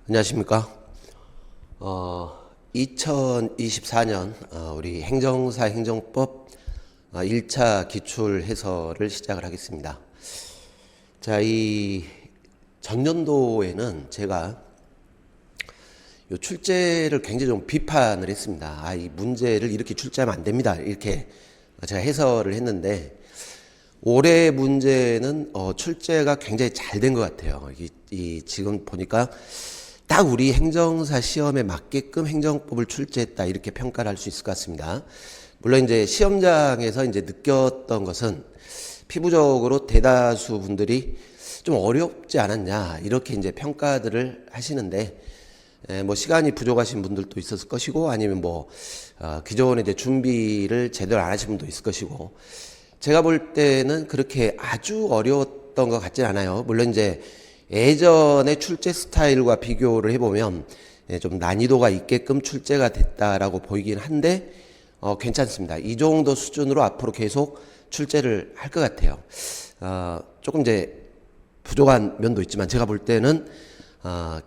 안녕하십니까. 2024년 우리 행정사 행정법 1차 기출 해설을 시작을 하겠습니다. 자, 이 전년도에는 제가 요 출제를 굉장히 좀 비판을 했습니다. 이 문제를 이렇게 출제하면 안 됩니다. 이렇게 제가 해설을 했는데, 올해 문제는 출제가 굉장히 잘 된 것 같아요. 지금 보니까 딱 우리 행정사 시험에 맞게끔 행정법을 출제했다, 이렇게 평가를 할 수 있을 것 같습니다. 물론 이제 시험장에서 이제 느꼈던 것은 피부적으로 대다수 분들이 좀 어렵지 않았냐, 이렇게 이제 평가들을 하시는데, 뭐 시간이 부족하신 분들도 있었을 것이고, 아니면 기존에 이제 준비를 제대로 안 하신 분도 있을 것이고, 제가 볼 때는 그렇게 아주 어려웠던 것 같진 않아요. 물론 이제 예전의 출제 스타일과 비교를 해보면 좀 난이도가 있게끔 출제가 됐다라고 보이긴 한데, 괜찮습니다. 이 정도 수준으로 앞으로 계속 출제를 할 것 같아요. 조금 이제 부족한 면도 있지만, 제가 볼 때는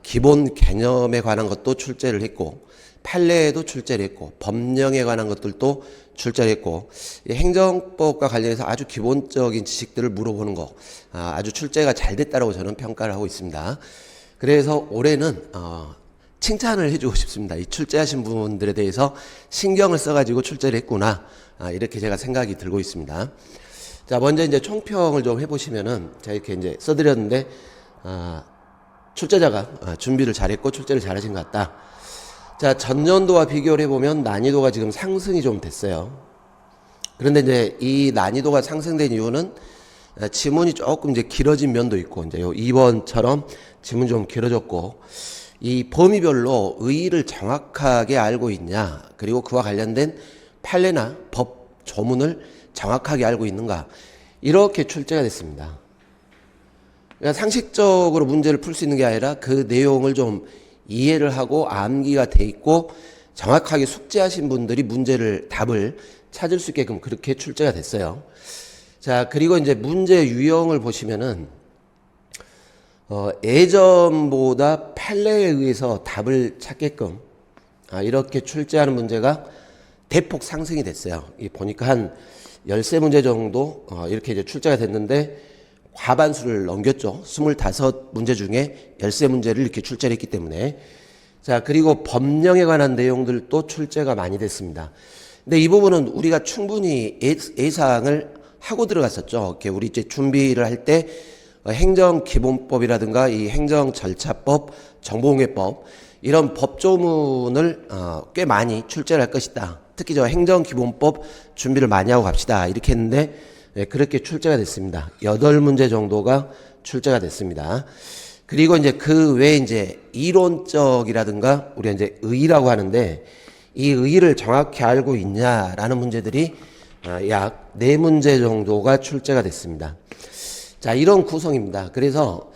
기본 개념에 관한 것도 출제를 했고, 판례에도 출제를 했고, 법령에 관한 것들도 출제를 했고, 행정법과 관련해서 아주 기본적인 지식들을 물어보는 거, 아주 출제가 잘 됐다고 저는 평가를 하고 있습니다. 그래서 올해는 칭찬을 해주고 싶습니다. 이 출제하신 분들에 대해서 신경을 써가지고 출제를 했구나, 이렇게 제가 생각이 들고 있습니다. 자, 먼저 이제 총평을 좀 해보시면은, 제가 이렇게 이제 써드렸는데, 출제자가 준비를 잘했고 출제를 잘하신 것 같다. 자, 전년도와 비교를 해보면 난이도가 지금 상승이 좀 됐어요. 그런데 이제 이 난이도가 상승된 이유는 지문이 조금 이제 길어진 면도 있고, 이제 요 2번처럼 지문이 좀 길어졌고, 이 범위별로 의의를 정확하게 알고 있냐, 그리고 그와 관련된 판례나 법 조문을 정확하게 알고 있는가, 이렇게 출제가 됐습니다. 그러니까 상식적으로 문제를 풀 수 있는 게 아니라 그 내용을 좀 이해를 하고 암기가 돼 있고 정확하게 숙지하신 분들이 답을 찾을 수 있게끔 그렇게 출제가 됐어요. 자, 그리고 이제 문제 유형을 보시면은 예전보다 판례에 의해서 답을 찾게끔 이렇게 출제하는 문제가 대폭 상승이 됐어요. 보니까 한 13문제 정도 이렇게 이제 출제가 됐는데, 과반수를 넘겼죠. 25문제 중에 13문제를 이렇게 출제를 했기 때문에. 자, 그리고 법령에 관한 내용들도 출제가 많이 됐습니다. 근데 이 부분은 우리가 충분히 예상을 하고 들어갔었죠. 이렇게 우리 이제 준비를 할 때 행정기본법이라든가 이 행정절차법, 정보공개법, 이런 법조문을 꽤 많이 출제를 할 것이다. 특히 저 행정기본법 준비를 많이 하고 갑시다, 이렇게 했는데, 그렇게 출제가 됐습니다. 8문제 정도가 출제가 됐습니다. 그리고 이제 그 외에 이제 이론적이라든가 우리가 이제 의의라고 하는데, 이 의의를 정확히 알고 있냐라는 문제들이 약 4문제 정도가 출제가 됐습니다. 자, 이런 구성입니다. 그래서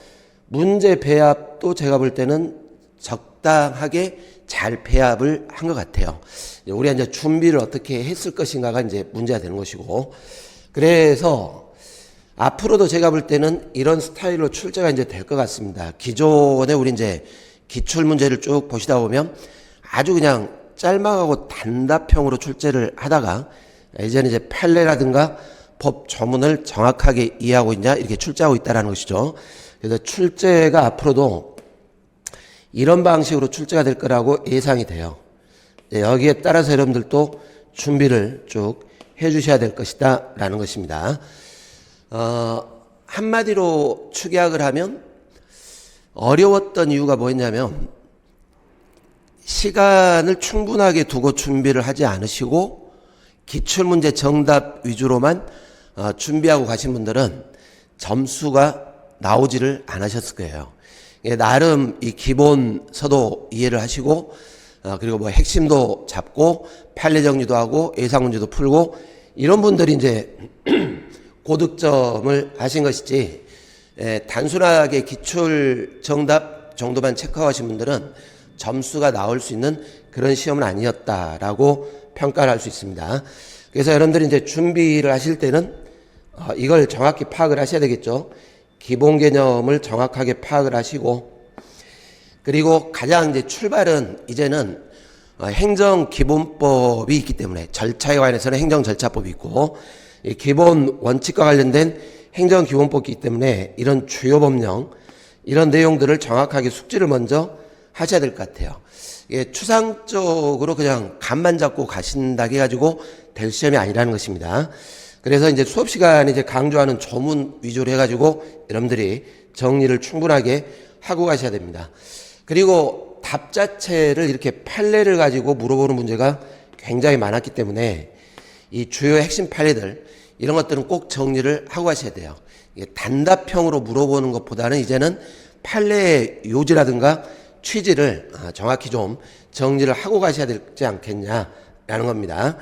문제 배합도 제가 볼 때는 적당하게 잘 배합을 한 것 같아요. 우리가 이제 준비를 어떻게 했을 것인가가 이제 문제가 되는 것이고, 그래서 앞으로도 제가 볼 때는 이런 스타일로 출제가 이제 될 것 같습니다. 기존에 우리 이제 기출 문제를 쭉 보시다 보면 아주 그냥 짤막하고 단답형으로 출제를 하다가, 이제는 이제 판례라든가 법 조문을 정확하게 이해하고 있냐, 이렇게 출제하고 있다는 것이죠. 그래서 출제가 앞으로도 이런 방식으로 출제가 될 거라고 예상이 돼요. 여기에 따라서 여러분들도 준비를 쭉 해주셔야 될 것이다 라는 것입니다. 한마디로 축약을 하면, 어려웠던 이유가 뭐였냐면 시간을 충분하게 두고 준비를 하지 않으시고 기출문제 정답 위주로만 준비하고 가신 분들은 점수가 나오지를 않으셨을 거예요. 나름 이 기본서도 이해를 하시고, 그리고 핵심도 잡고 판례 정리도 하고 예상 문제도 풀고, 이런 분들이 이제 고득점을 하신 것이지, 단순하게 기출 정답 정도만 체크하신 분들은 점수가 나올 수 있는 그런 시험은 아니었다라고 평가를 할 수 있습니다. 그래서 여러분들이 이제 준비를 하실 때는 이걸 정확히 파악을 하셔야 되겠죠. 기본 개념을 정확하게 파악을 하시고, 그리고 가장 이제 출발은 이제는 행정기본법이 있기 때문에 절차에 관해서는 행정절차법이 있고 이 기본 원칙과 관련된 행정기본법이 있기 때문에 이런 주요 법령 이런 내용들을 정확하게 숙지를 먼저 하셔야 될 것 같아요. 이게 추상적으로 그냥 감만 잡고 가신다고 해가지고 될 시험이 아니라는 것입니다. 그래서 이제 수업 시간에 이제 강조하는 조문 위주로 해가지고 여러분들이 정리를 충분하게 하고 가셔야 됩니다. 그리고 답 자체를 이렇게 판례를 가지고 물어보는 문제가 굉장히 많았기 때문에 이 주요 핵심 판례들 이런 것들은 꼭 정리를 하고 가셔야 돼요. 이게 단답형으로 물어보는 것보다는 이제는 판례의 요지라든가 취지를 정확히 좀 정리를 하고 가셔야 되지 않겠냐라는 겁니다.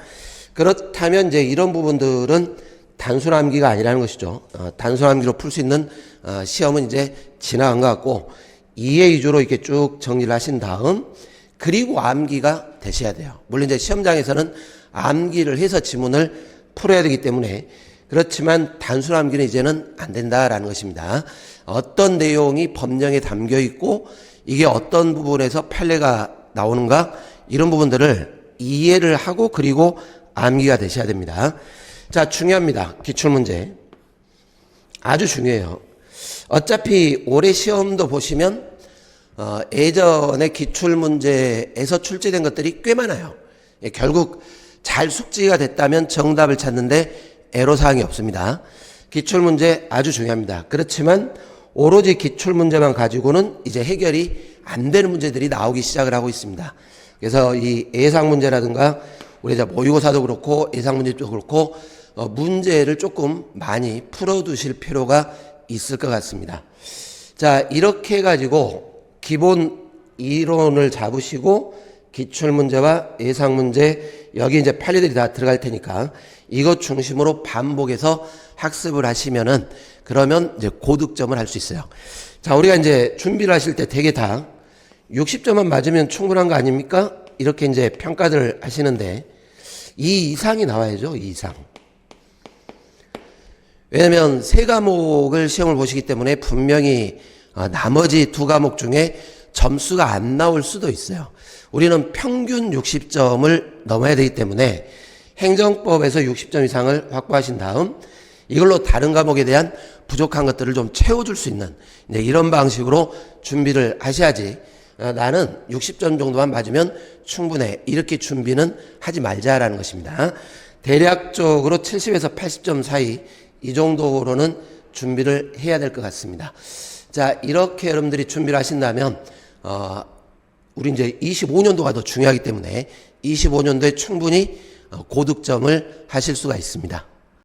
그렇다면 이제 이런 부분들은 단순 암기가 아니라는 것이죠. 단순 암기로 풀 수 있는 시험은 이제 지나간 것 같고 이해 위주로 이렇게 쭉 정리를 하신 다음 그리고 암기가 되셔야 돼요. 물론 이제 시험장에서는 암기를 해서 지문을 풀어야 되기 때문에 그렇지만 단순 암기는 이제는 안 된다라는 것입니다. 어떤 내용이 법령에 담겨 있고 이게 어떤 부분에서 판례가 나오는가 이런 부분들을 이해를 하고 그리고 암기가 되셔야 됩니다. 자, 중요합니다. 기출문제. 아주 중요해요. 어차피 올해 시험도 보시면 예전에 기출문제에서 출제된 것들이 꽤 많아요. 결국 잘 숙지가 됐다면 정답을 찾는데 애로사항이 없습니다. 기출문제 아주 중요합니다. 그렇지만 오로지 기출문제만 가지고는 이제 해결이 안 되는 문제들이 나오기 시작을 하고 있습니다. 그래서 이 예상문제라든가 우리 이제 모의고사도 그렇고 예상문제도 그렇고 문제를 조금 많이 풀어두실 필요가 있을 것 같습니다. 자, 이렇게 해가지고 기본 이론을 잡으시고 기출문제와 예상문제 여기 이제 판례들이 다 들어갈 테니까 이것 중심으로 반복해서 학습을 하시면은 그러면 이제 고득점을 할 수 있어요. 자, 우리가 이제 준비를 하실 때 되게 다 60점만 맞으면 충분한 거 아닙니까? 이렇게 이제 평가들 하시는데 이 이상이 나와야죠. 이 이상. 왜냐면 세 과목을 시험을 보시기 때문에 분명히 나머지 두 과목 중에 점수가 안 나올 수도 있어요. 우리는 평균 60점을 넘어야 되기 때문에 행정법에서 60점 이상을 확보하신 다음 이걸로 다른 과목에 대한 부족한 것들을 좀 채워줄 수 있는 이런 방식으로 준비를 하셔야지 나는 60점 정도만 맞으면 충분해 이렇게 준비는 하지 말자라는 것입니다. 대략적으로 70에서 80점 사이 이 정도로는 준비를 해야 될 것 같습니다. 자, 이렇게 여러분들이 준비를 하신다면 우리 이제 25년도가 더 중요하기 때문에 25년도에 충분히 고득점을 하실 수가 있습니다.